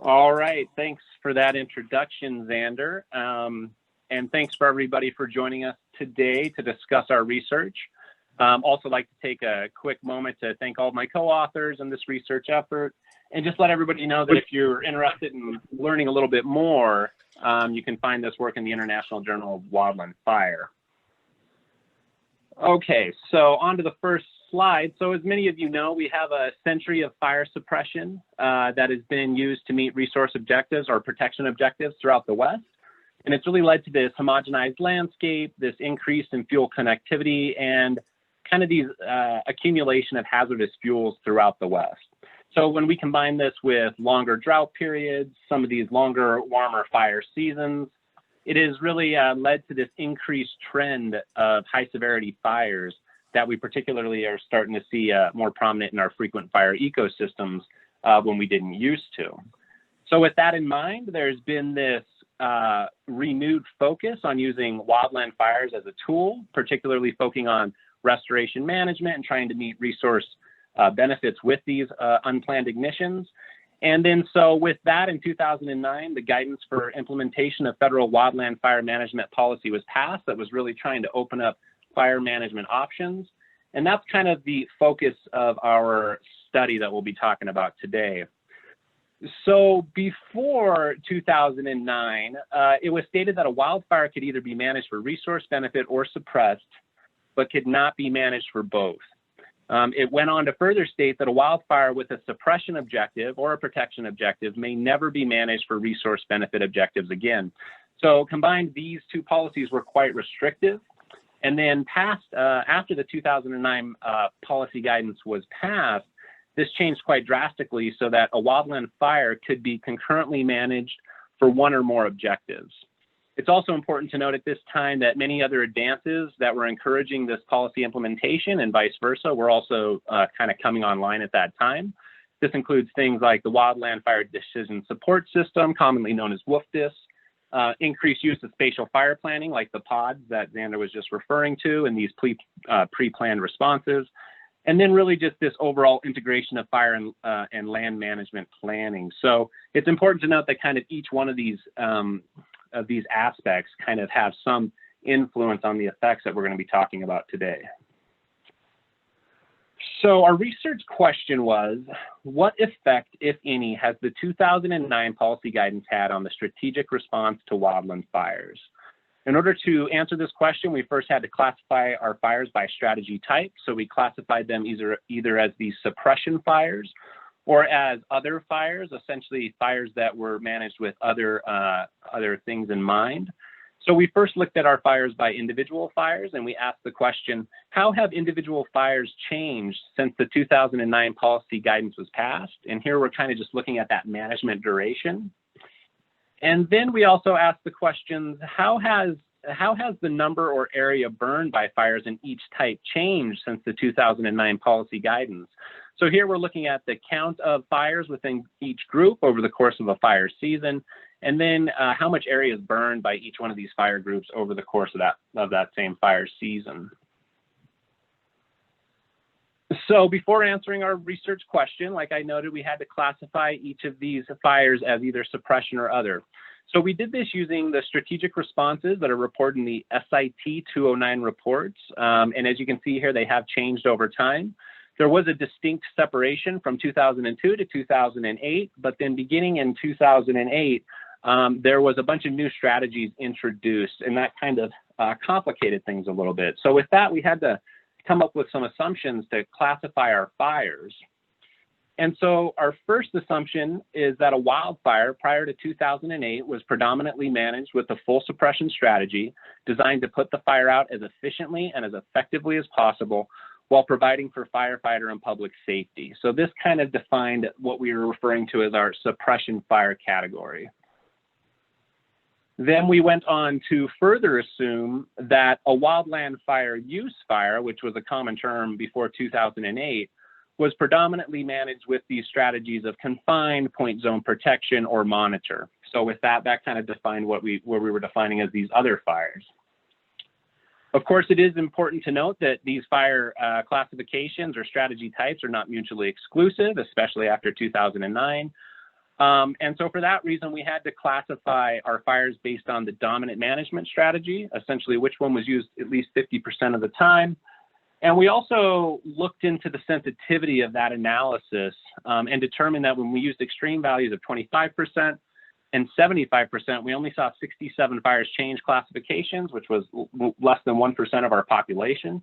All right, thanks for that introduction, Xander. And thanks for everybody for joining us today to discuss our research. Also like to take a quick moment to thank all of my co-authors in this research effort, and just let everybody know that if you're interested in learning a little bit more, you can find this work in the International Journal of Wildland Fire. Okay, so on to the first slide. So as many of you know, we have a century of fire suppression that has been used to meet resource objectives or protection objectives throughout the West. And it's really led to this homogenized landscape, this increase in fuel connectivity, and kind of these accumulation of hazardous fuels throughout the West. So when we combine this with longer drought periods, some of these longer, warmer fire seasons, it has really led to this increased trend of high severity fires that we particularly are starting to see more prominent in our frequent fire ecosystems when we didn't used to. So with that in mind, there's been this renewed focus on using wildland fires as a tool, particularly focusing on restoration management and trying to meet resource benefits with these unplanned ignitions. And then so with that, in 2009, the guidance for implementation of federal wildland fire management policy was passed that was really trying to open up fire management options. And that's kind of the focus of our study that we'll be talking about today. So before 2009, it was stated that a wildfire could either be managed for resource benefit or suppressed, but could not be managed for both. It went on to further state that a wildfire with a suppression objective or a protection objective may never be managed for resource benefit objectives again. So combined, these two policies were quite restrictive. And then after the 2009 policy guidance was passed, this changed quite drastically so that a wildland fire could be concurrently managed for one or more objectives. It's also important to note at this time that many other advances that were encouraging this policy implementation and vice versa were also kind of coming online at that time. This includes things like the Wildland Fire Decision Support System, commonly known as WFDS, increased use of spatial fire planning like the pods that Xander was just referring to and these pre-planned responses, and then really just this overall integration of fire and land management planning. So it's important to note that kind of each one of these aspects kind of have some influence on the effects that we're going to be talking about today. So our research question was, what effect, if any, has the 2009 policy guidance had on the strategic response to wildland fires? In order to answer this question, we first had to classify our fires by strategy type. So we classified them either as these suppression fires or as other fires, essentially fires that were managed with other things in mind. So we first looked at our fires by individual fires, and we asked the question, how have individual fires changed since the 2009 policy guidance was passed? And here we're kind of just looking at that management duration. And then we also asked the questions, how has the number or area burned by fires in each type changed since the 2009 policy guidance? So here we're looking at the count of fires within each group over the course of a fire season, and then how much area is burned by each one of these fire groups over the course of that same fire season. So before answering our research question, like I noted, we had to classify each of these fires as either suppression or other. So we did this using the strategic responses that are reported in the SIT 209 reports. And as you can see here, they have changed over time. There was a distinct separation from 2002 to 2008, but then beginning in 2008, there was a bunch of new strategies introduced, and that kind of complicated things a little bit. So with that, we had to come up with some assumptions to classify our fires. And so our first assumption is that a wildfire prior to 2008 was predominantly managed with a full suppression strategy designed to put the fire out as efficiently and as effectively as possible while providing for firefighter and public safety. So this kind of defined what we were referring to as our suppression fire category. Then we went on to further assume that a wildland fire use fire, which was a common term before 2008, was predominantly managed with these strategies of confined, point zone protection, or monitor. So with that, that kind of defined what we were defining as these other fires. Of course, it is important to note that these fire classifications or strategy types are not mutually exclusive, especially after 2009. And so for that reason, we had to classify our fires based on the dominant management strategy, essentially which one was used at least 50% of the time. And we also looked into the sensitivity of that analysis and determined that when we used extreme values of 25% and 75%, we only saw 67 fires change classifications, which was less than 1% of our population.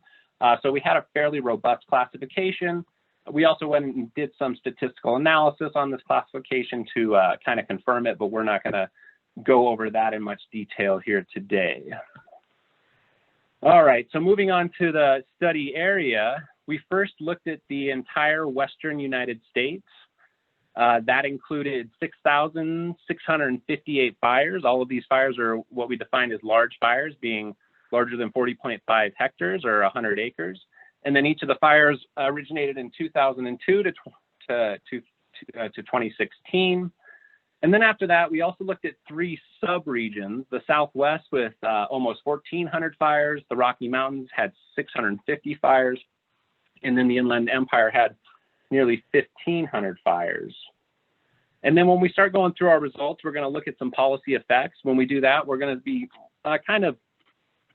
So we had a fairly robust classification. We also went and did some statistical analysis on this classification to kind of confirm it, but we're not going to go over that in much detail here today. All right, so moving on to the study area, we first looked at the entire Western United States. That included 6,658 fires. All of these fires are what we defined as large fires, being larger than 40.5 hectares or 100 acres. And then each of the fires originated in 2002 to 2016. And then after that, we also looked at 3 sub-regions: the Southwest with almost 1,400 fires, the Rocky Mountains had 650 fires, and then the Inland Empire had nearly 1,500 fires. And then when we start going through our results, we're going to look at some policy effects. When we do that, we're going to be kind of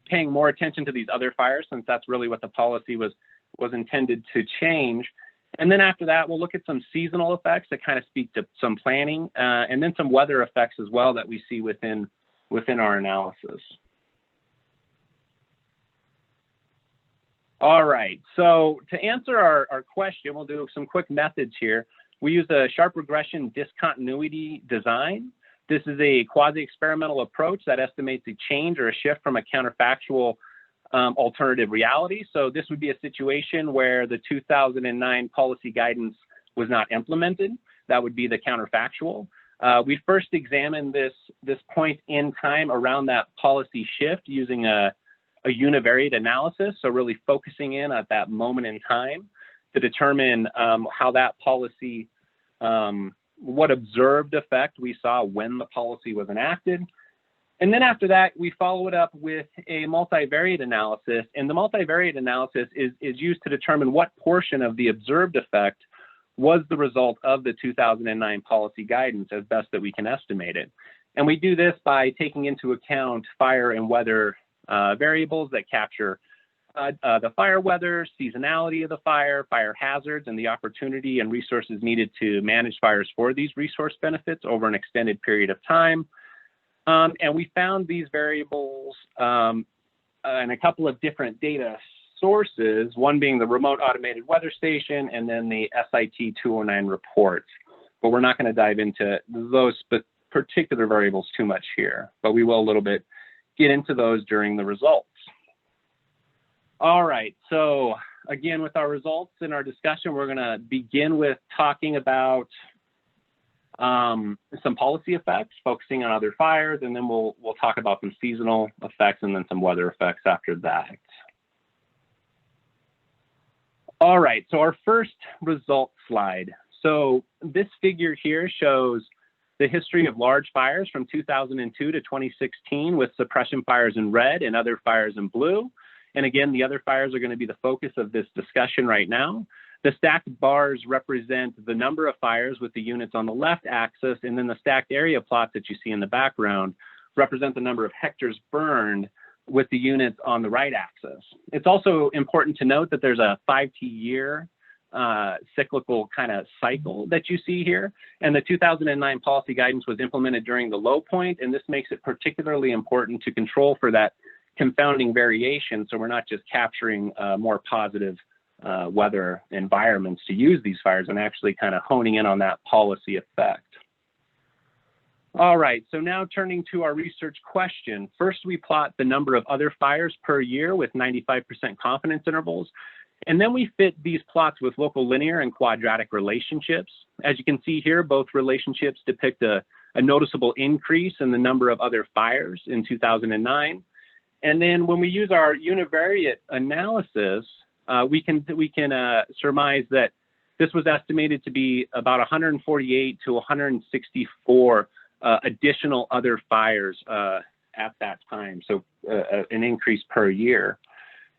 paying more attention to these other fires, since that's really what the policy was intended to change. And then after that, we'll look at some seasonal effects that kind of speak to some planning, and then some weather effects as well that we see within our analysis. All right, so to answer our question, we'll do some quick methods here. We use a sharp regression discontinuity design. This is a quasi-experimental approach that estimates a change or a shift from a counterfactual alternative reality. So this would be a situation where the 2009 policy guidance was not implemented. That would be the counterfactual. We first examined this point in time around that policy shift using a univariate analysis. So really focusing in at that moment in time to determine how that policy, what observed effect we saw when the policy was enacted. And then after that, we follow it up with a multivariate analysis. And the multivariate analysis is used to determine what portion of the observed effect was the result of the 2009 policy guidance as best that we can estimate it. And we do this by taking into account fire and weather variables that capture the fire weather, seasonality of the fire, fire hazards, and the opportunity and resources needed to manage fires for these resource benefits over an extended period of time. And we found these variables in a couple of different data sources, one being the Remote Automated Weather Station and then the SIT 209 report. But we're not going to dive into those particular variables too much here, but we will a little bit get into those during the results. All right, so again, with our results in our discussion, we're going to begin with talking about some policy effects, focusing on other fires, and then we'll talk about some seasonal effects and then some weather effects after that. All right, so our first result slide. So this figure here shows the history of large fires from 2002 to 2016 with suppression fires in red and other fires in blue. And again, the other fires are going to be the focus of this discussion right now. The stacked bars represent the number of fires with the units on the left axis, and then the stacked area plots that you see in the background represent the number of hectares burned with the units on the right axis. It's also important to note that there's a 5-year cyclical kind of cycle that you see here. And the 2009 policy guidance was implemented during the low point, and this makes it particularly important to control for that confounding variation, so we're not just capturing more positive weather environments to use these fires and actually kind of honing in on that policy effect. All right, so now turning to our research question. First, we plot the number of other fires per year with 95% confidence intervals. And then we fit these plots with local linear and quadratic relationships. As you can see here, both relationships depict a noticeable increase in the number of other fires in 2009. And then when we use our univariate analysis, we can surmise that this was estimated to be about 148 to 164 additional other fires at that time, so an increase per year.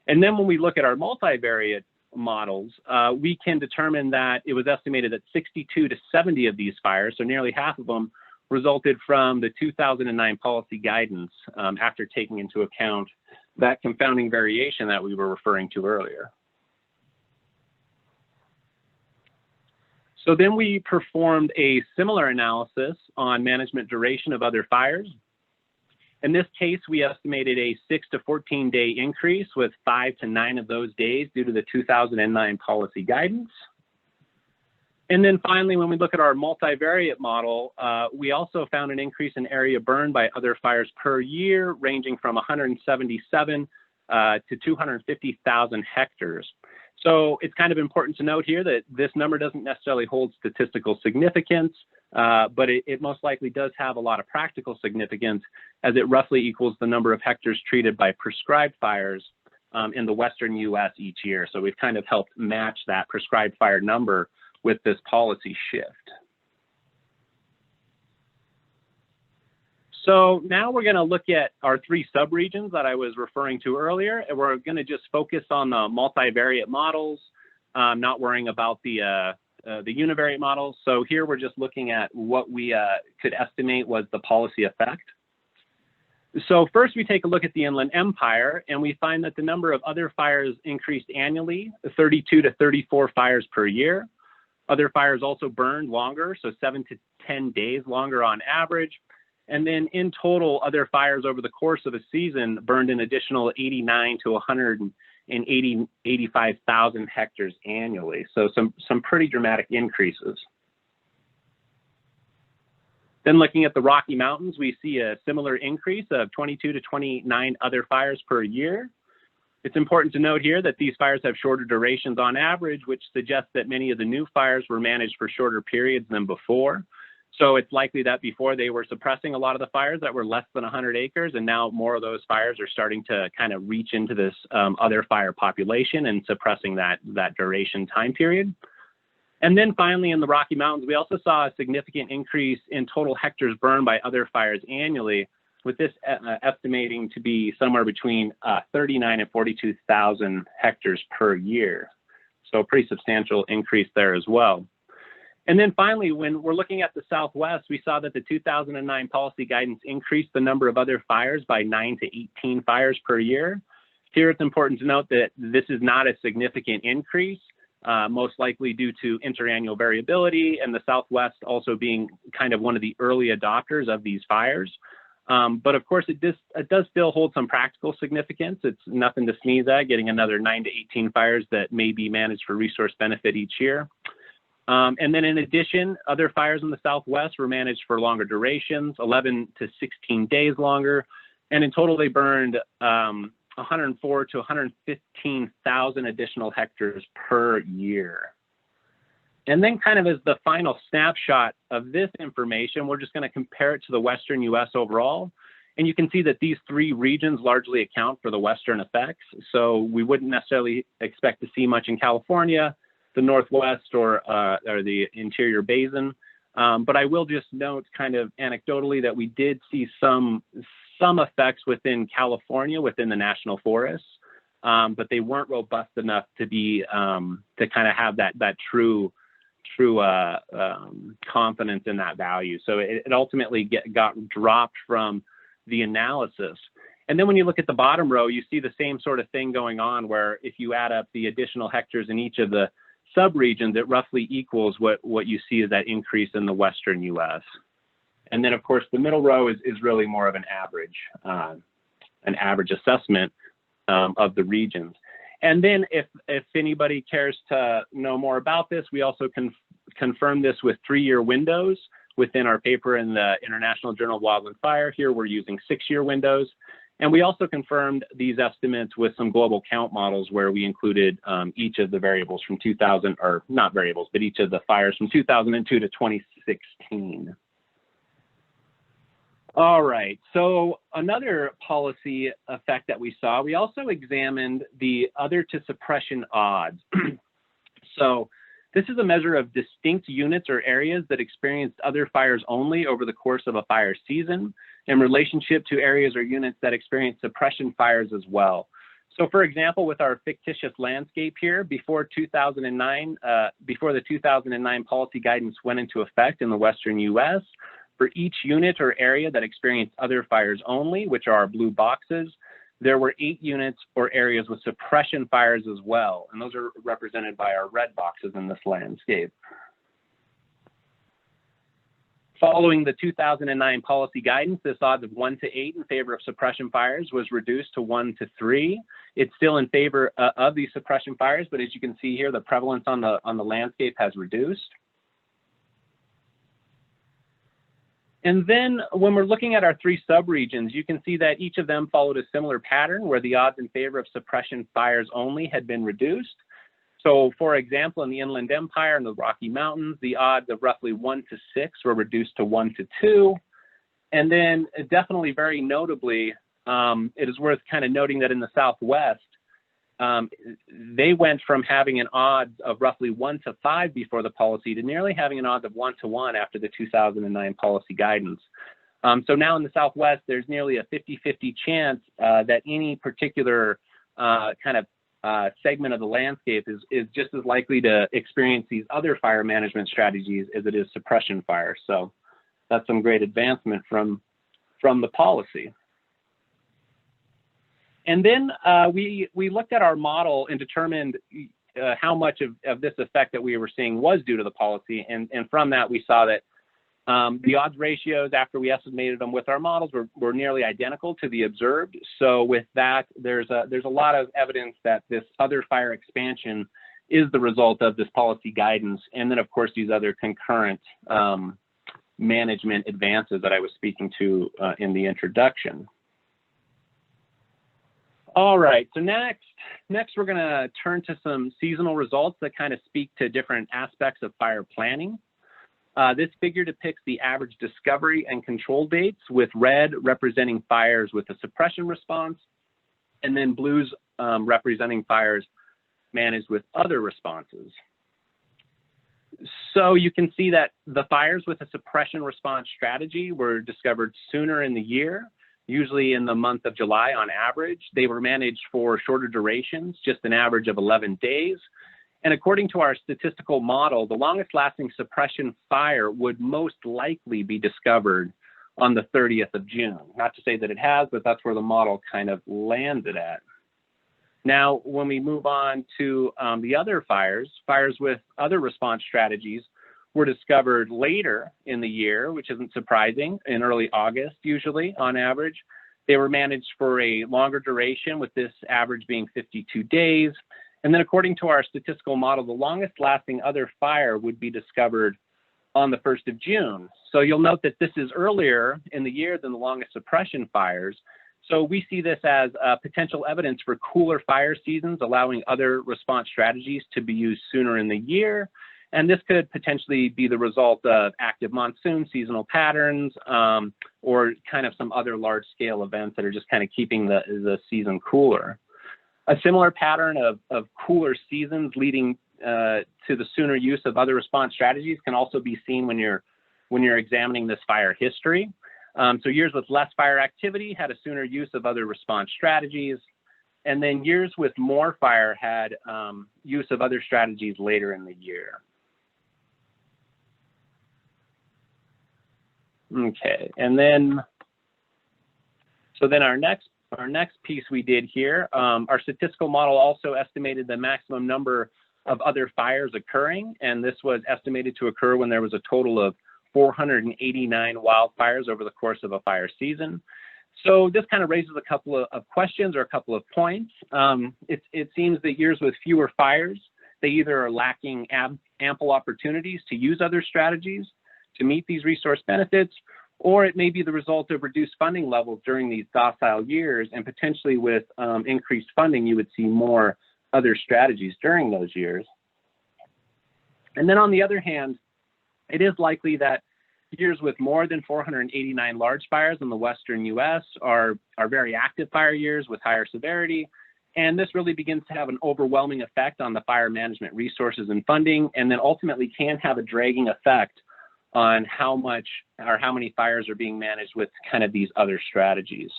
And then when we look at our multivariate models, we can determine that it was estimated that 62 to 70 of these fires, so nearly half of them, resulted from the 2009 policy guidance after taking into account that confounding variation that we were referring to earlier. So then we performed a similar analysis on management duration of other fires. In this case, we estimated a 6 to 14 day increase, with 5 to 9 of those days due to the 2009 policy guidance. And then finally, when we look at our multivariate model, we also found an increase in area burned by other fires per year, ranging from 177 to 250,000 hectares. So it's kind of important to note here that this number doesn't necessarily hold statistical significance, but it most likely does have a lot of practical significance, as it roughly equals the number of hectares treated by prescribed fires in the Western US each year. So we've kind of helped match that prescribed fire number with this policy shift. So now we're going to look at our 3 subregions that I was referring to earlier, and we're going to just focus on the multivariate models, not worrying about the univariate models. So here we're just looking at what we could estimate was the policy effect. So first we take a look at the Inland Empire, and we find that the number of other fires increased annually, 32 to 34 fires per year. Other fires also burned longer, so 7 to 10 days longer on average. And then in total, other fires over the course of a season burned an additional 89 to 85,000 hectares annually. So some pretty dramatic increases. Then looking at the Rocky Mountains, we see a similar increase of 22 to 29 other fires per year. It's important to note here that these fires have shorter durations on average, which suggests that many of the new fires were managed for shorter periods than before. So it's likely that before they were suppressing a lot of the fires that were less than 100 acres, and now more of those fires are starting to kind of reach into this other fire population and suppressing that duration time period. And then finally, in the Rocky Mountains, we also saw a significant increase in total hectares burned by other fires annually, with this estimating to be somewhere between 39 and 42,000 hectares per year. So a pretty substantial increase there as well. And then finally, when we're looking at the Southwest, we saw that the 2009 policy guidance increased the number of other fires by 9 to 18 fires per year. Here, it's important to note that this is not a significant increase, most likely due to interannual variability, and the Southwest also being kind of one of the early adopters of these fires. But of course, it does still hold some practical significance. It's nothing to sneeze at, getting another 9 to 18 fires that may be managed for resource benefit each year. And then in addition, other fires in the Southwest were managed for longer durations, 11 to 16 days longer. And in total, they burned 104 to 115,000 additional hectares per year. And then kind of as the final snapshot of this information, we're just going to compare it to the Western US overall. And you can see that these 3 regions largely account for the Western effects. So we wouldn't necessarily expect to see much in California, the Northwest, or the interior basin. But I will just note kind of anecdotally that we did see some effects within California, within the national forests, but they weren't robust enough to be, to kind of have that true confidence in that value. So it ultimately got dropped from the analysis. And then when you look at the bottom row, you see the same sort of thing going on, where if you add up the additional hectares in each of the subregions, it roughly equals what you see as that increase in the Western US. And then of course, the middle row is really more of an average assessment of the regions. And then if anybody cares to know more about this, we also confirm this with 3-year windows within our paper in the International Journal of Wildland Fire. Here we're using 6-year windows. And we also confirmed these estimates with some global count models, where we included each of the variables from 2000, or not variables, but each of the fires from 2002 to 2016. All right, so another policy effect that we saw, we also examined the other to suppression odds. So this is a measure of distinct units or areas that experienced other fires only over the course of a fire season, in relationship to areas or units that experience suppression fires as well. So for example, with our fictitious landscape here, before 2009, before the 2009 policy guidance went into effect in the Western US, for each unit or area that experienced other fires only, which are our blue boxes, there were 8 units or areas with suppression fires as well. And those are represented by our red boxes in this landscape. Following the 2009 policy guidance, this odds of 1 to 8 in favor of suppression fires was reduced to 1 to 3. It's still in favor of these suppression fires, but as you can see here, the prevalence on the landscape has reduced. And then when we're looking at our 3 subregions, you can see that each of them followed a similar pattern where the odds in favor of suppression fires only had been reduced. So for example, in the Inland Empire and the Rocky Mountains, the odds of roughly 1 to 6 were reduced to 1 to 2. And then definitely very notably, it is worth kind of noting that in the Southwest, they went from having an odds of roughly 1 to 5 before the policy to nearly having an odds of 1 to 1 after the 2009 policy guidance. So now in the Southwest, there's nearly a 50-50 chance that any particular kind of segment of the landscape is just as likely to experience these other fire management strategies as it is suppression fire. So that's some great advancement from the policy. And then we looked at our model and determined how much of this effect that we were seeing was due to the policy. And from that, we saw that the odds ratios, after we estimated them with our models, were nearly identical to the observed. So with that, there's a lot of evidence that this other fire expansion is the result of this policy guidance. And then, of course, these other concurrent management advances that I was speaking to in the introduction. All right, so next we're going to turn to some seasonal results that kind of speak to different aspects of fire planning. This figure depicts the average discovery and control dates, with red representing fires with a suppression response, and then blues representing fires managed with other responses. So you can see that the fires with a suppression response strategy were discovered sooner in the year, usually in the month of July on average. They were managed for shorter durations, just an average of 11 days. And according to our statistical model, the longest lasting suppression fire would most likely be discovered on the 30th of June. Not to say that it has, but that's where the model kind of landed at. Now, when we move on to the other fires with other response strategies were discovered later in the year, which isn't surprising, in early August, usually on average. They were managed for a longer duration, with this average being 52 days. And then according to our statistical model, the longest lasting other fire would be discovered on the 1st of June. So you'll note that this is earlier in the year than the longest suppression fires. So we see this as potential evidence for cooler fire seasons, allowing other response strategies to be used sooner in the year. And this could potentially be the result of active monsoon, seasonal patterns, or kind of some other large-scale events that are just kind of keeping the season cooler. A similar pattern of cooler seasons leading to the sooner use of other response strategies can also be seen when you're examining this fire history. So years with less fire activity had a sooner use of other response strategies. And then years with more fire had use of other strategies later in the year. Okay, and then, so then our next piece we did here, our statistical model also estimated the maximum number of other fires occurring, and this was estimated to occur when there was a total of 489 wildfires over the course of a fire season. So this kind of raises a couple of questions or a couple of points. It seems that years with fewer fires, they either are lacking ample opportunities to use other strategies to meet these resource benefits, or it may be the result of reduced funding levels during these docile years, and potentially with increased funding, you would see more other strategies during those years. And then on the other hand, it is likely that years with more than 489 large fires in the Western US are very active fire years with higher severity. And this really begins to have an overwhelming effect on the fire management resources and funding, and then ultimately can have a dragging effect on how much or how many fires are being managed with kind of these other strategies.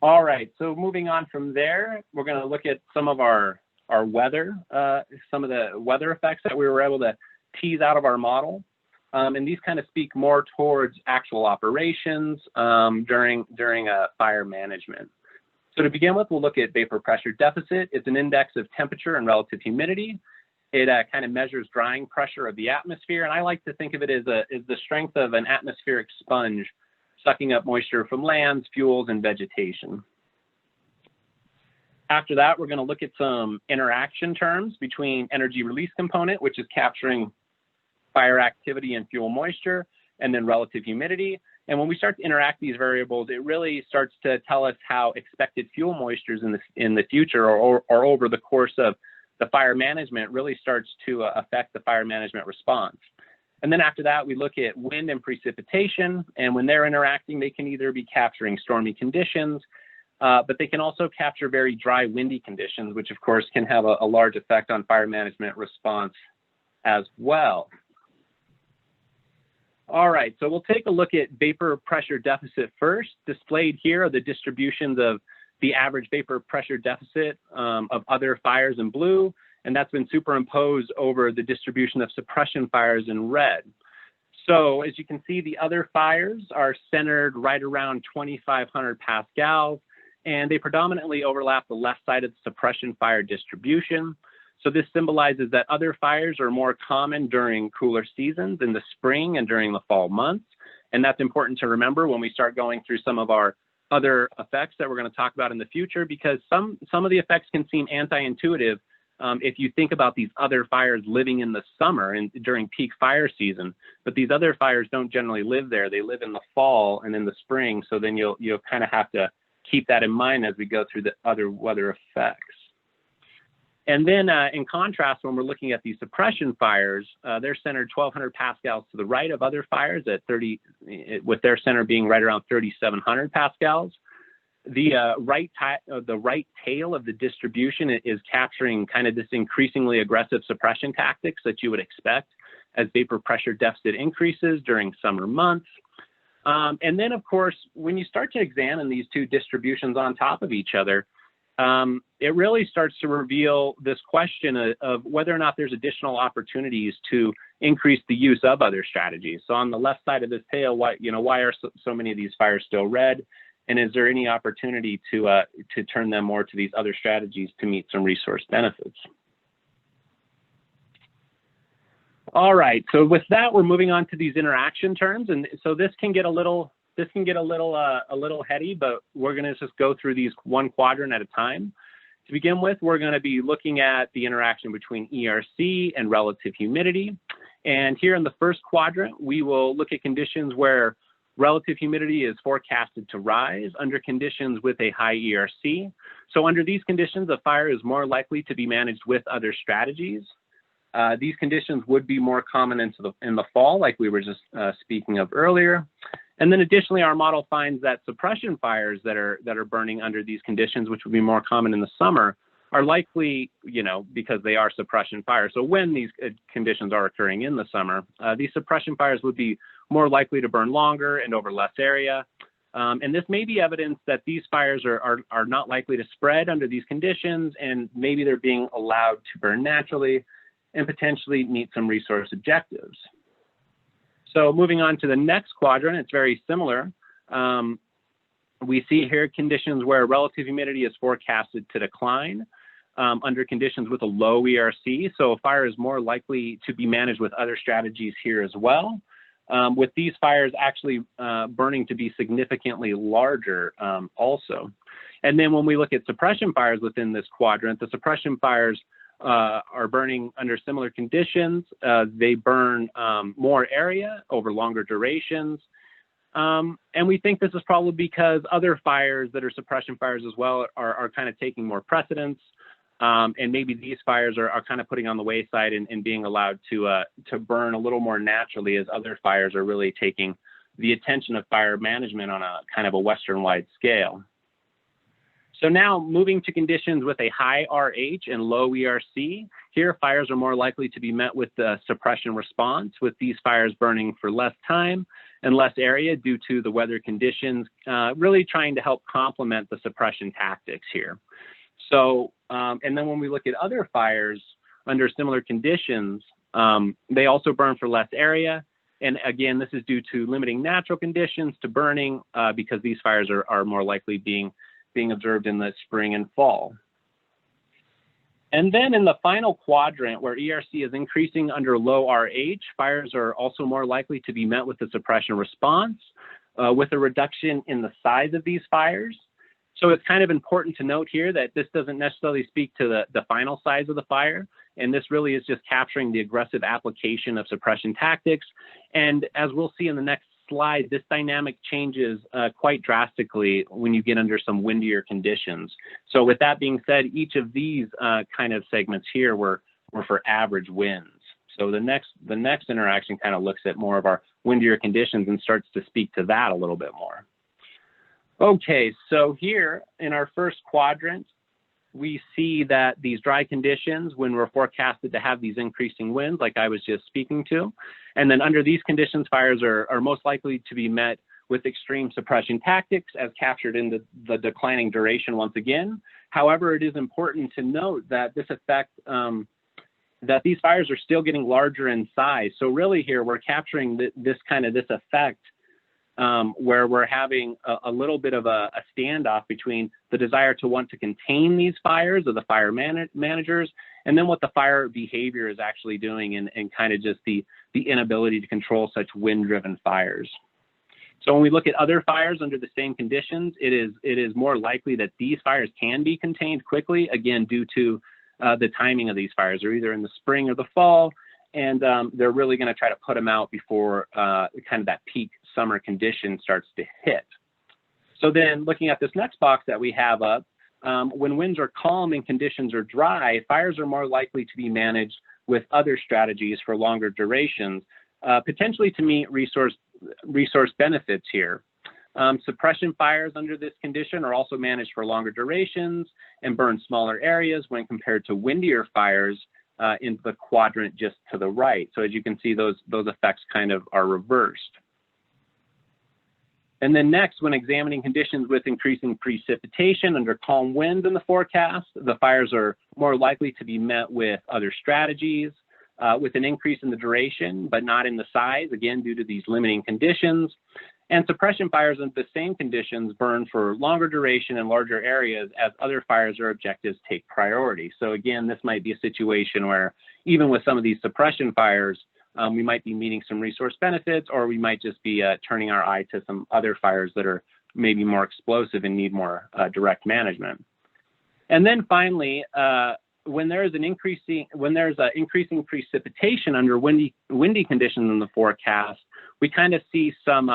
All right, so moving on from there, we're going to look at some of our weather, some of the weather effects that we were able to tease out of our model. And these kind of speak more towards actual operations during fire management. So to begin with, we'll look at vapor pressure deficit. It's an index of temperature and relative humidity. It kind of measures drying pressure of the atmosphere. And I like to think of it as the strength of an atmospheric sponge sucking up moisture from lands, fuels, and vegetation. After that, we're going to look at some interaction terms between energy release component, which is capturing fire activity and fuel moisture, and then relative humidity. And when we start to interact these variables, it really starts to tell us how expected fuel moistures in the future or over the course of the fire management really starts to affect the fire management response. And then after that, we look at wind and precipitation. And when they're interacting, they can either be capturing stormy conditions, but they can also capture very dry, windy conditions, which of course can have a large effect on fire management response as well. All right, so we'll take a look at vapor pressure deficit first. Displayed here are the distributions of the average vapor pressure deficit of other fires in blue, and that's been superimposed over the distribution of suppression fires in red. So as you can see, the other fires are centered right around 2,500 pascals, and they predominantly overlap the left side of the suppression fire distribution. So this symbolizes that other fires are more common during cooler seasons in the spring and during the fall months. And that's important to remember when we start going through some of our other effects that we're going to talk about in the future, because some of the effects can seem anti-intuitive if you think about these other fires living in the summer and during peak fire season. But these other fires don't generally live there. They live in the fall and in the spring. So then you'll kind of have to keep that in mind as we go through the other weather effects. And then in contrast, when we're looking at these suppression fires, they're centered 1,200 pascals to the right of other fires at 30, with their center being right around 3,700 pascals. The right tail of the distribution is capturing kind of this increasingly aggressive suppression tactics that you would expect as vapor pressure deficit increases during summer months. And then, of course, when you start to examine these two distributions on top of each other, it really starts to reveal this question of whether or not there's additional opportunities to increase the use of other strategies. So on the left side of this tail, why are so many of these fires still red? And is there any opportunity to turn them more to these other strategies to meet some resource benefits? All right, so with that, we're moving on to these interaction terms. And so this can get a little heady, but we're going to just go through these one quadrant at a time. To begin with, we're going to be looking at the interaction between ERC and relative humidity. And here in the first quadrant, we will look at conditions where relative humidity is forecasted to rise under conditions with a high ERC. So under these conditions, a fire is more likely to be managed with other strategies. These conditions would be more common in the fall, like we were just speaking of earlier. And then additionally, our model finds that suppression fires that are burning under these conditions, which would be more common in the summer, are likely, because they are suppression fires. So when these conditions are occurring in the summer, these suppression fires would be more likely to burn longer and over less area. And this may be evidence that these fires are not likely to spread under these conditions, and maybe they're being allowed to burn naturally and potentially meet some resource objectives. So moving on to the next quadrant, it's very similar. We see here conditions where relative humidity is forecasted to decline under conditions with a low ERC. So a fire is more likely to be managed with other strategies here as well, with these fires actually burning to be significantly larger also. And then when we look at suppression fires within this quadrant, the suppression fires are burning under similar conditions. They burn more area over longer durations. And we think this is probably because other fires that are suppression fires as well are kind of taking more precedence. And maybe these fires are kind of putting on the wayside and being allowed to burn a little more naturally, as other fires are really taking the attention of fire management on a kind of a Western-wide scale. So now moving to conditions with a high RH and low ERC, here fires are more likely to be met with the suppression response, with these fires burning for less time and less area due to the weather conditions, really trying to help complement the suppression tactics here. So, and then when we look at other fires under similar conditions, they also burn for less area. And again, this is due to limiting natural conditions to burning because these fires are more likely being observed in the spring and fall. And then in the final quadrant where ERC is increasing under low RH, fires are also more likely to be met with a suppression response with a reduction in the size of these fires. So it's kind of important to note here that this doesn't necessarily speak to the final size of the fire. And this really is just capturing the aggressive application of suppression tactics. And as we'll see in the next slide, this dynamic changes quite drastically when you get under some windier conditions. So with that being said, each of these kind of segments here were for average winds. So the next interaction kind of looks at more of our windier conditions and starts to speak to that a little bit more. Okay, so here in our first quadrant, we see that these dry conditions, when we're forecasted to have these increasing winds, like I was just speaking to, and then under these conditions, fires are most likely to be met with extreme suppression tactics as captured in the declining duration once again. However, it is important to note that this effect, that these fires are still getting larger in size. So really here, we're capturing this effect where we're having a little bit of a standoff between the desire to want to contain these fires of the fire managers, and then what the fire behavior is actually doing, and kind of just the inability to control such wind-driven fires. So when we look at other fires under the same conditions, it is more likely that these fires can be contained quickly, again, due to the timing of these fires. They're either in the spring or the fall, and they're really going to try to put them out before kind of that peak summer condition starts to hit. So then looking at this next box that we have up, when winds are calm and conditions are dry, fires are more likely to be managed with other strategies for longer durations, potentially to meet resource benefits here. Suppression fires under this condition are also managed for longer durations and burn smaller areas when compared to windier fires in the quadrant just to the right. So as you can see, those effects kind of are reversed. And then next, when examining conditions with increasing precipitation under calm winds in the forecast, the fires are more likely to be met with other strategies, with an increase in the duration, but not in the size, again, due to these limiting conditions. And suppression fires in the same conditions burn for longer duration and larger areas as other fires or objectives take priority. So again, this might be a situation where even with some of these suppression fires, we might be meeting some resource benefits, or we might just be turning our eye to some other fires that are maybe more explosive and need more direct management. And then finally, when there's increasing precipitation under windy conditions in the forecast, we kind of see some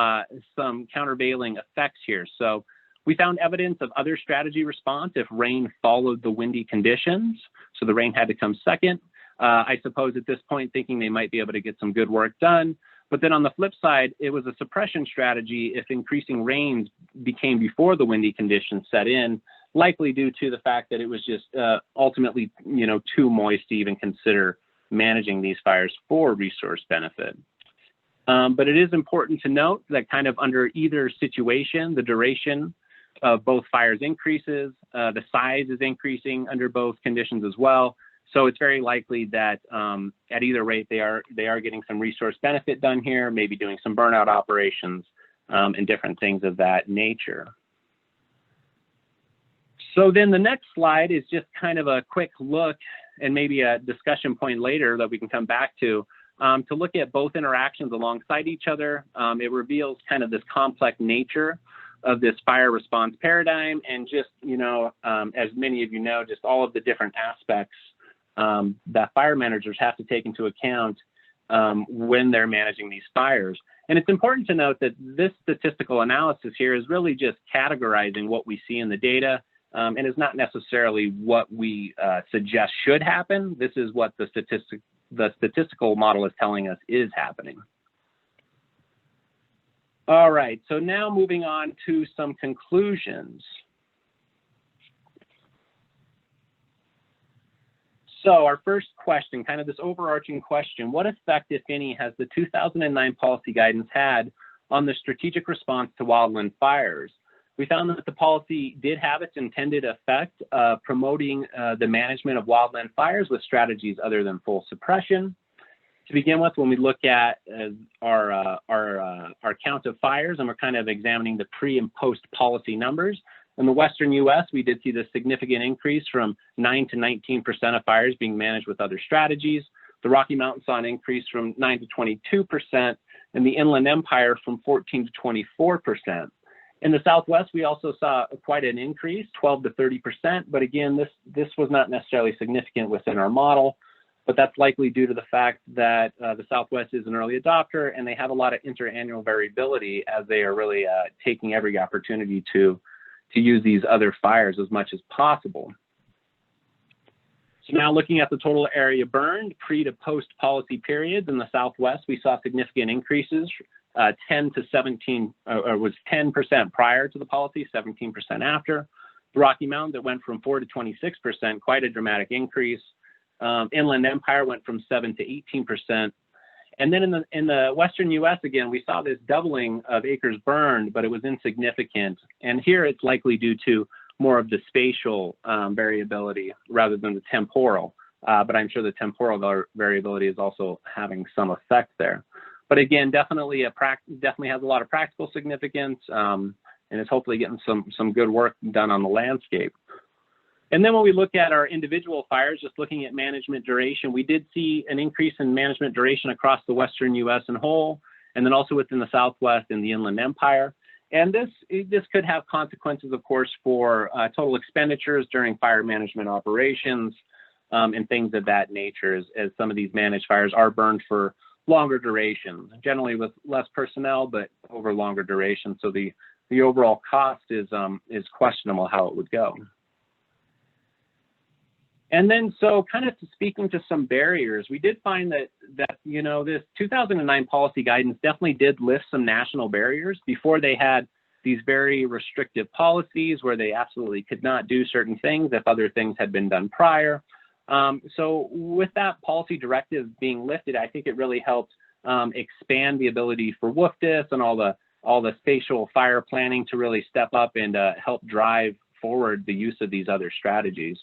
countervailing effects here. So we found evidence of other strategy response if rain followed the windy conditions. So the rain had to come second. I suppose at this point thinking they might be able to get some good work done. But then on the flip side, it was a suppression strategy if increasing rains became before the windy conditions set in, likely due to the fact that it was just ultimately, too moist to even consider managing these fires for resource benefit. But it is important to note that kind of under either situation, the duration of both fires increases, the size is increasing under both conditions as well. So it's very likely that at either rate, they are getting some resource benefit done here, maybe doing some burnout operations and different things of that nature. So then the next slide is just kind of a quick look and maybe a discussion point later that we can come back to look at both interactions alongside each other. It reveals kind of this complex nature of this fire response paradigm, and just, as many of you know, just all of the different aspects that fire managers have to take into account when they're managing these fires. And it's important to note that this statistical analysis here is really just categorizing what we see in the data, and is not necessarily what we suggest should happen. This is what the statistical model is telling us is happening. All right, so now moving on to some conclusions. So our first question, kind of this overarching question, what effect, if any, has the 2009 policy guidance had on the strategic response to wildland fires? We found that the policy did have its intended effect of promoting the management of wildland fires with strategies other than full suppression. To begin with, when we look at our count of fires, and we're kind of examining the pre and post policy numbers, in the Western U.S., we did see this significant increase from 9 to 19% of fires being managed with other strategies. The Rocky Mountains saw an increase from 9 to 22%, and the Inland Empire from 14 to 24%. In the Southwest, we also saw quite an increase, 12 to 30%, but again, this was not necessarily significant within our model, but that's likely due to the fact that the Southwest is an early adopter and they have a lot of interannual variability as they are really taking every opportunity to use these other fires as much as possible. So now looking at the total area burned pre to post policy periods in the Southwest, we saw significant increases, 10 to 17, or was 10% prior to the policy, 17% after. The Rocky Mountains, it went from 4 to 26%, quite a dramatic increase. Inland Empire went from 7 to 18%. And then in the Western U.S., again, we saw this doubling of acres burned, but it was insignificant. And here it's likely due to more of the spatial variability rather than the temporal. But I'm sure the temporal variability is also having some effect there. But again, definitely has a lot of practical significance, and is hopefully getting some good work done on the landscape. And then when we look at our individual fires, just looking at management duration, we did see an increase in management duration across the Western U.S. in whole, and then also within the Southwest and the Inland Empire. And this could have consequences, of course, for total expenditures during fire management operations and things of that nature, as some of these managed fires are burned for longer durations, generally with less personnel, but over longer duration. So the overall cost is questionable how it would go. And then, so kind of speaking to some barriers, we did find that this 2009 policy guidance definitely did lift some national barriers. Before, they had these very restrictive policies where they absolutely could not do certain things if other things had been done prior. So with that policy directive being lifted, I think it really helped expand the ability for WFDS and all the spatial fire planning to really step up and help drive forward the use of these other strategies.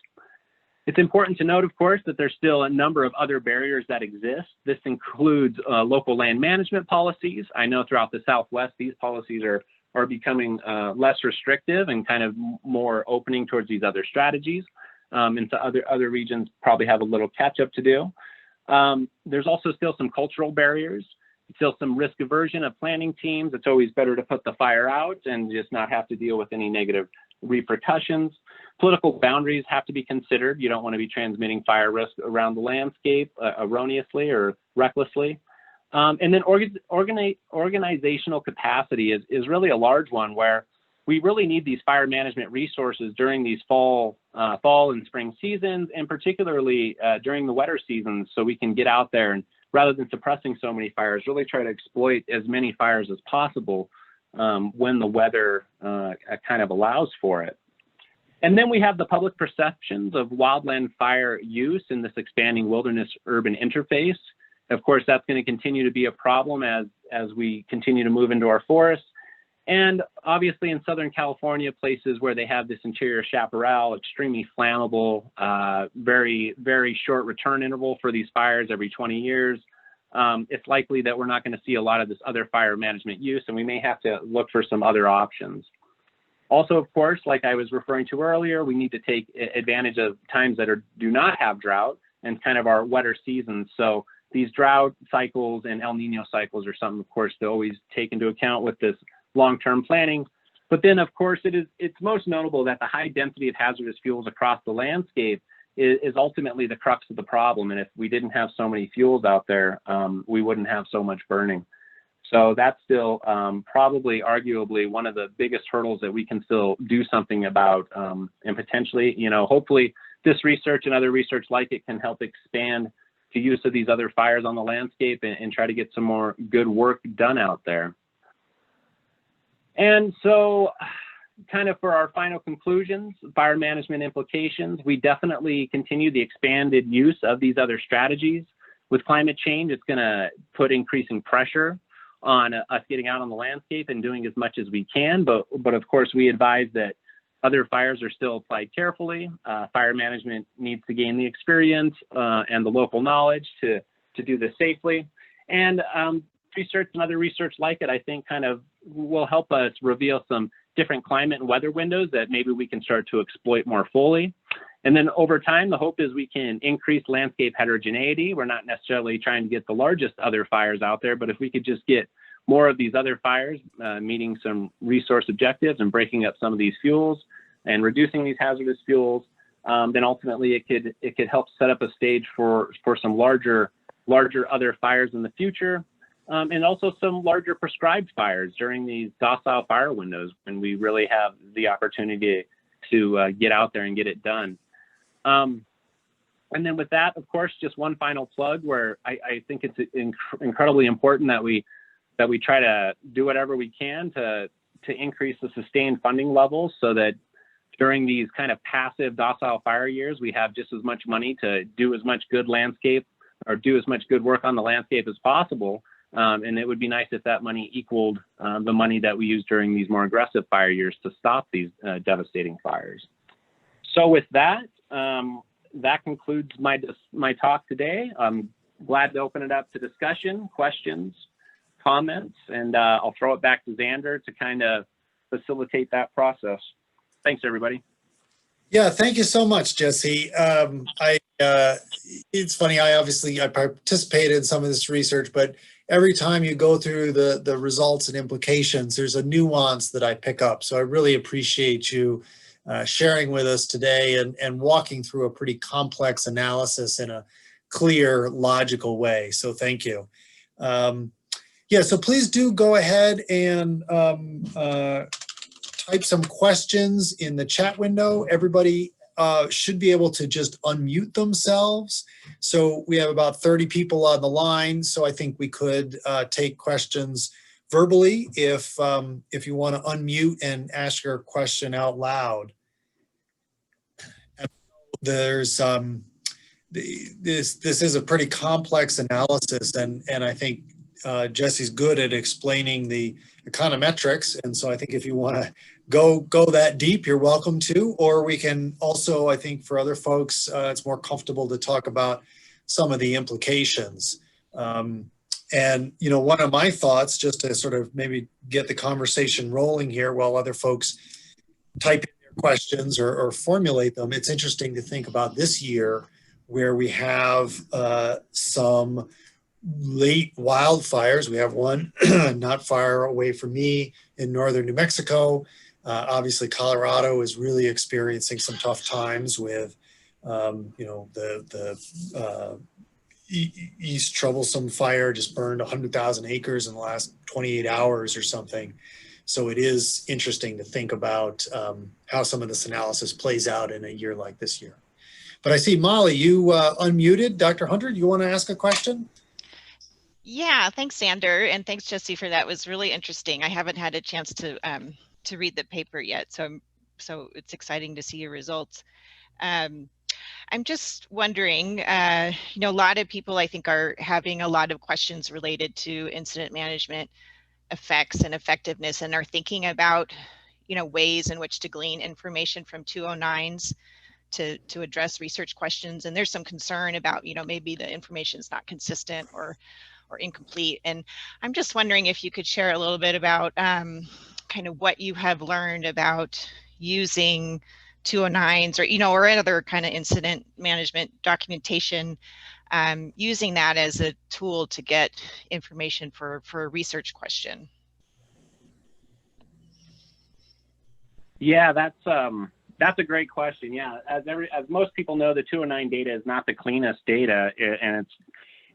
It's important to note, of course, that there's still a number of other barriers that exist. This includes local land management policies. I know throughout the Southwest, these policies are becoming less restrictive and kind of more opening towards these other strategies. And so other regions probably have a little catch up to do. There's also still some cultural barriers, still some risk aversion of planning teams. It's always better to put the fire out and just not have to deal with any negative repercussions. Political boundaries have to be considered. You don't want to be transmitting fire risk around the landscape erroneously or recklessly. And then organizational capacity is really a large one, where we really need these fire management resources during these fall and spring seasons, and particularly during the wetter seasons, so we can get out there and, rather than suppressing so many fires, really try to exploit as many fires as possible when the weather kind of allows for it. And then we have the public perceptions of wildland fire use in this expanding wilderness-urban interface. Of course, that's going to continue to be a problem as we continue to move into our forests. And obviously in Southern California, places where they have this interior chaparral, extremely flammable, very, very short return interval for these fires every 20 years. It's likely that we're not going to see a lot of this other fire management use, and we may have to look for some other options. Also, of course, like I was referring to earlier, we need to take advantage of times that do not have drought and kind of our wetter seasons. So these drought cycles and El Nino cycles are something, of course, to always take into account with this long-term planning. But then, of course, it's most notable that the high density of hazardous fuels across the landscape is ultimately the crux of the problem. And if we didn't have so many fuels out there, we wouldn't have so much burning. So that's still probably arguably one of the biggest hurdles that we can still do something about, and potentially, hopefully this research and other research like it can help expand the use of these other fires on the landscape and try to get some more good work done out there. And so, kind of for our final conclusions, fire management implications, we definitely continue the expanded use of these other strategies. With climate change, it's going to put increasing pressure on us getting out on the landscape and doing as much as we can. But of course, we advise that other fires are still applied carefully. Fire management needs to gain the experience and the local knowledge to do this safely. And research and other research like it, I think, kind of will help us reveal some different climate and weather windows that maybe we can start to exploit more fully. And then over time, the hope is we can increase landscape heterogeneity. We're not necessarily trying to get the largest other fires out there, but if we could just get more of these other fires meeting some resource objectives and breaking up some of these fuels and reducing these hazardous fuels, then ultimately it could help set up a stage for some larger other fires in the future. And also some larger prescribed fires during these docile fire windows when we really have the opportunity to get out there and get it done. And then with that, of course, just one final plug where I think it's incredibly important that we try to do whatever we can to increase the sustained funding levels so that during these kind of passive docile fire years, we have just as much money to do as much good landscape or do as much good work on the landscape as possible. And it would be nice if that money equaled the money that we use during these more aggressive fire years to stop these devastating fires. So with that, that concludes my talk today. I'm glad to open it up to discussion, questions, comments, and I'll throw it back to Xander to kind of facilitate that process. Thanks, everybody. Yeah, thank you so much, Jesse. It's funny, I participated in some of this research, but every time you go through the results and implications, there's a nuance that I pick up. So I really appreciate you sharing with us today and walking through a pretty complex analysis in a clear, logical way. So thank you. Yeah, so please do go ahead and type some questions in the chat window. Everybody should be able to just unmute themselves. So we have about 30 people on the line. So I think we could take questions verbally if you want to unmute and ask your question out loud. There's this is a pretty complex analysis, and I think Jesse's good at explaining the econometrics, and so I think if you want to go that deep, you're welcome to, or we can also, I think for other folks, it's more comfortable to talk about some of the implications. And, you know, one of my thoughts, just to sort of maybe get the conversation rolling here while other folks type in their questions or formulate them, it's interesting to think about this year where we have some late wildfires. We have one not far away from me in northern New Mexico. Obviously, Colorado is really experiencing some tough times with, you know, the East Troublesome fire just burned 100,000 acres in the last 28 hours or something. So it is interesting to think about how some of this analysis plays out in a year like this year. But I see Molly, you unmuted. Dr. Hunter, you want to ask a question? Yeah, thanks, Xander, and thanks, Jesse, for that. It was really interesting. I haven't had a chance to read the paper yet, so it's exciting to see your results. I'm just wondering, you know, a lot of people I think are having a lot of questions related to incident management effects and effectiveness, and are thinking about, you know, ways in which to glean information from 209s to address research questions. And there's some concern about, you know, maybe the information is not consistent or incomplete. And I'm just wondering if you could share a little bit about kind of what you have learned about using 209s or, you know, or other kind of incident management documentation, using that as a tool to get information for a research question. Yeah, that's a great question. Yeah, as most people know, the 209 data is not the cleanest data, and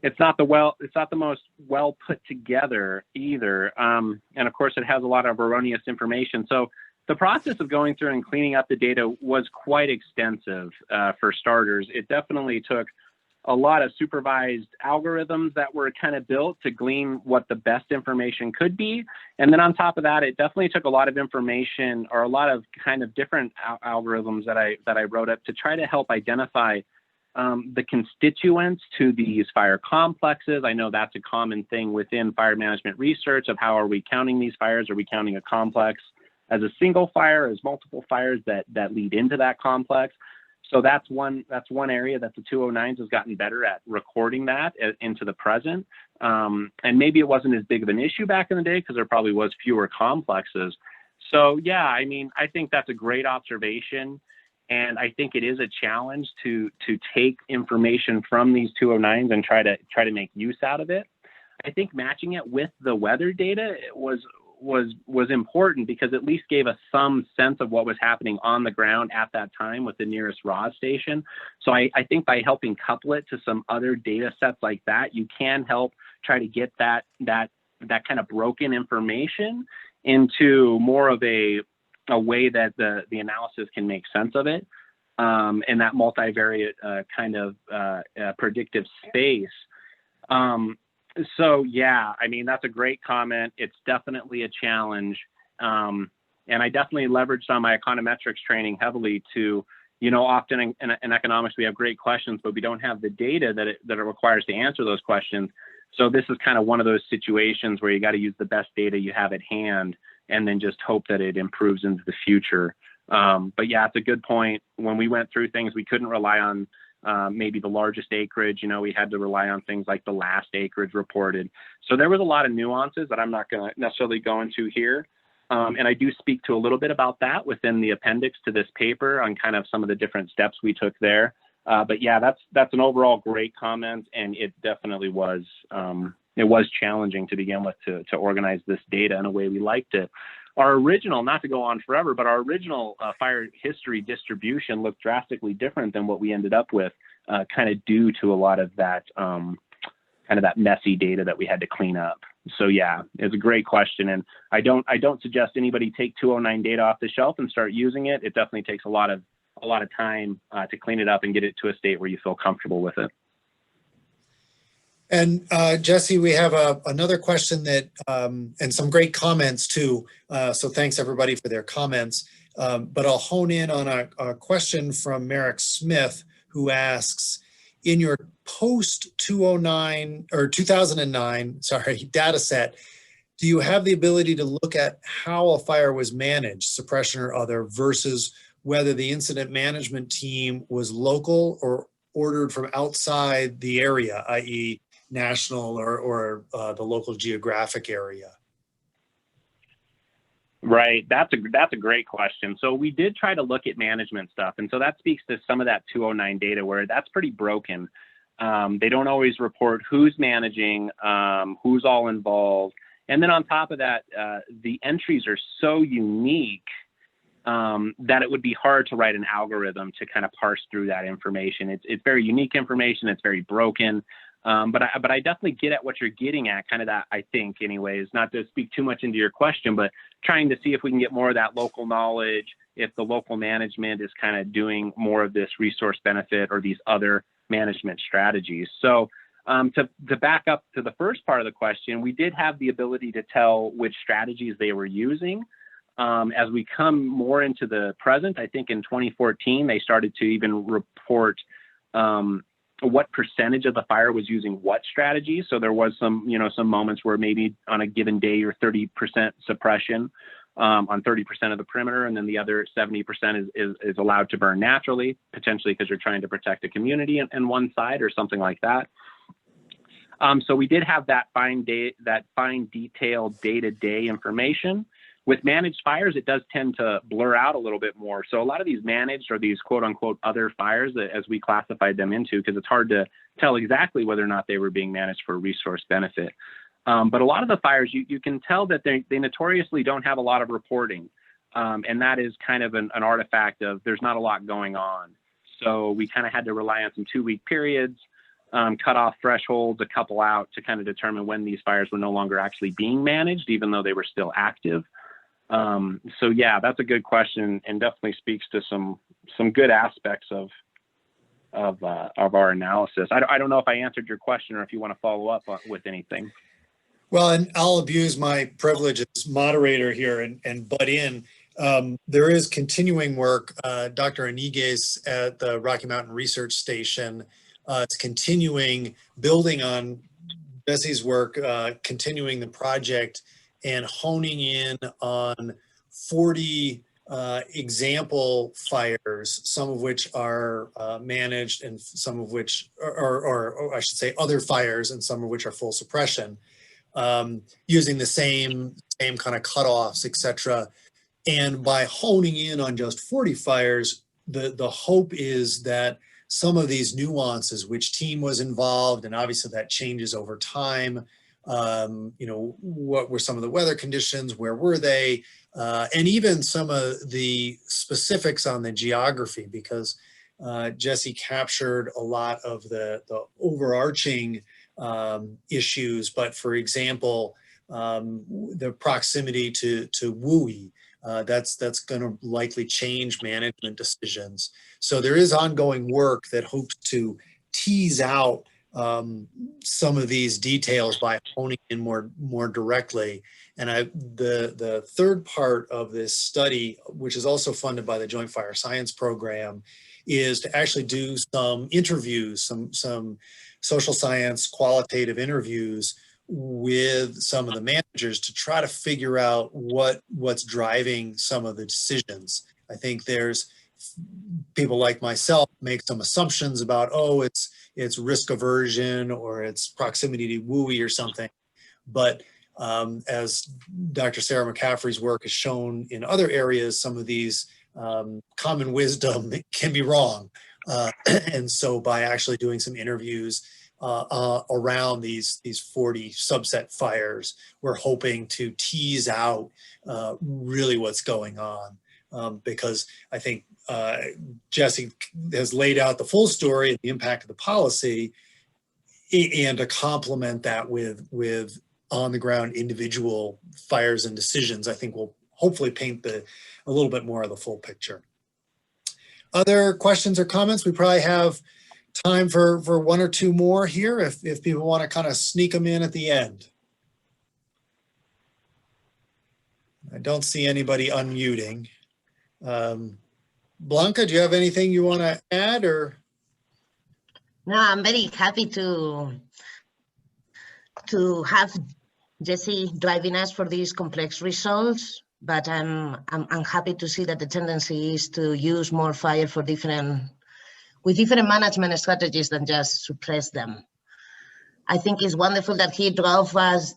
it's not the most well put together either. And of course, it has a lot of erroneous information. So the process of going through and cleaning up the data was quite extensive for starters. It definitely took a lot of supervised algorithms that were kind of built to glean what the best information could be. And then on top of that, it definitely took a lot of information, or a lot of kind of different algorithms that I wrote up to try to help identify the constituents to these fire complexes. I know that's a common thing within fire management research of how are we counting these fires? Are we counting a complex as a single fire, as multiple fires that lead into that complex? So that's one area that the 209s has gotten better at recording that into the present. And maybe it wasn't as big of an issue back in the day because there probably was fewer complexes. So yeah, I mean, I think that's a great observation. And I think it is a challenge to take information from these 209s and try to make use out of it. I think matching it with the weather data was important because at least gave us some sense of what was happening on the ground at that time with the nearest RAW station. So I think by helping couple it to some other data sets like that, you can help try to get that kind of broken information into more of a way that the analysis can make sense of it, in that multivariate kind of predictive space. So yeah, I mean, that's a great comment. It's definitely a challenge. And I definitely leveraged on my econometrics training heavily to, often in economics, we have great questions, but we don't have the data that it requires to answer those questions. So this is kind of one of those situations where you got to use the best data you have at hand and then just hope that it improves into the future. But yeah, it's a good point. When we went through things, we couldn't rely on maybe the largest acreage. We had to rely on things like the last acreage reported. So there was a lot of nuances that I'm not going to necessarily go into here. And I do speak to a little bit about that within the appendix to this paper on kind of some of the different steps we took there. But yeah, that's an overall great comment, and it definitely was challenging to begin with to organize this data in a way we liked it. Our original, not to go on forever, but our original fire history distribution looked drastically different than what we ended up with, kind of due to a lot of that kind of that messy data that we had to clean up. So yeah, it's a great question, and I don't suggest anybody take 209 data off the shelf and start using it. It definitely takes a lot of time to clean it up and get it to a state where you feel comfortable with it. And Jesse, we have another question that, and some great comments too. So thanks everybody for their comments. But I'll hone in on a question from Merrick Smith, who asks, in your post-2009 data set, do you have the ability to look at how a fire was managed, suppression or other, versus whether the incident management team was local or ordered from outside the area, i.e. national or the local geographic area? Right, that's a great question. So we did try to look at management stuff, and so that speaks to some of that 209 data where that's pretty broken. They don't always report who's managing, who's all involved, and then on top of that, the entries are so unique that it would be hard to write an algorithm to kind of parse through that information. It's very unique information. It's very broken. But I definitely get at what you're getting at, kind of that, I think, anyways, not to speak too much into your question, but trying to see if we can get more of that local knowledge, if the local management is kind of doing more of this resource benefit or these other management strategies. So to back up to the first part of the question, we did have the ability to tell which strategies they were using. As we come more into the present, I think in 2014, they started to even report what percentage of the fire was using what strategy. So there was some moments where maybe on a given day you're 30% suppression on 30% of the perimeter, and then the other 70% is allowed to burn naturally, potentially because you're trying to protect a community on one side or something like that. So we did have that fine detailed day-to-day information. With managed fires, it does tend to blur out a little bit more. So a lot of these managed or these quote unquote other fires, as we classified them into, because it's hard to tell exactly whether or not they were being managed for resource benefit. But a lot of the fires, you can tell that they notoriously don't have a lot of reporting. And that is kind of an artifact of there's not a lot going on. So we kind of had to rely on some 2-week periods, cut off thresholds, a couple out to kind of determine when these fires were no longer actually being managed, even though they were still active. So yeah, that's a good question and definitely speaks to some good aspects of of our analysis. I don't know if I answered your question or if you want to follow up with anything. Well, and I'll abuse my privilege as moderator here and butt in. There is continuing work. Dr. Iniguez at the Rocky Mountain Research Station is continuing, building on Jesse's work, continuing the project and honing in on 40 example fires, some of which are managed and some of which, or I should say other fires, and some of which are full suppression, using the same kind of cutoffs, etc. And by honing in on just 40 fires, the hope is that some of these nuances, which team was involved, and obviously that changes over time. You know, what were some of the weather conditions? Where were they? And even some of the specifics on the geography, because Jesse captured a lot of the overarching issues. But for example, the proximity to WUI, that's going to likely change management decisions. So there is ongoing work that hopes to tease out some of these details by honing in more directly. And the third part of this study, which is also funded by the Joint Fire Science Program, is to actually do some interviews, some social science qualitative interviews with some of the managers to try to figure out what's driving some of the decisions. I think there's people like myself make some assumptions about, oh, it's risk aversion or it's proximity to WUI or something. But as Dr. Sarah McCaffrey's work has shown in other areas, some of these common wisdom can be wrong. And so by actually doing some interviews around these 40 subset fires, we're hoping to tease out really what's going on. Because I think Jesse has laid out the full story and the impact of the policy, and to complement that with on the ground individual fires and decisions, I think will hopefully paint a little bit more of the full picture. Other questions or comments? We probably have time for one or two more here if people want to kind of sneak them in at the end. I don't see anybody unmuting. Blanca, do you have anything you want to add, or? No, I'm very happy to have Jesse driving us for these complex results, but I'm happy to see that the tendency is to use more fire for with different management strategies than just suppress them. I think it's wonderful that he drive us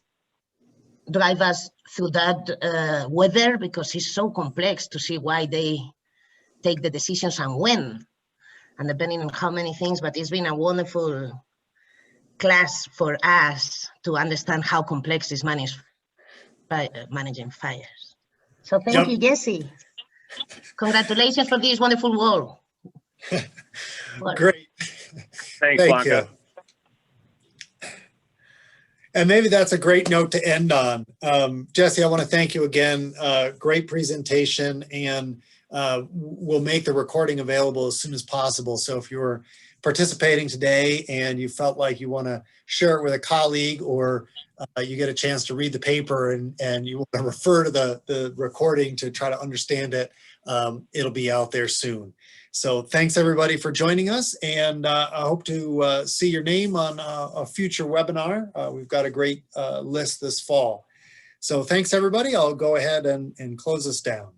through that weather, because it's so complex to see why they take the decisions and when, and depending on how many things. But it's been a wonderful class for us to understand how complex is managing fires. So thank you, Jesse. Congratulations for this wonderful work. Great. Thanks, Blanca. And maybe that's a great note to end on. Jesse, I want to thank you again. Great presentation, and we'll make the recording available as soon as possible. So if you're participating today and you felt like you want to share it with a colleague, or you get a chance to read the paper and you want to refer to the recording to try to understand it, it'll be out there soon. So thanks everybody for joining us, and I hope to see your name on a future webinar. We've got a great list this fall. So thanks everybody. I'll go ahead and close this down.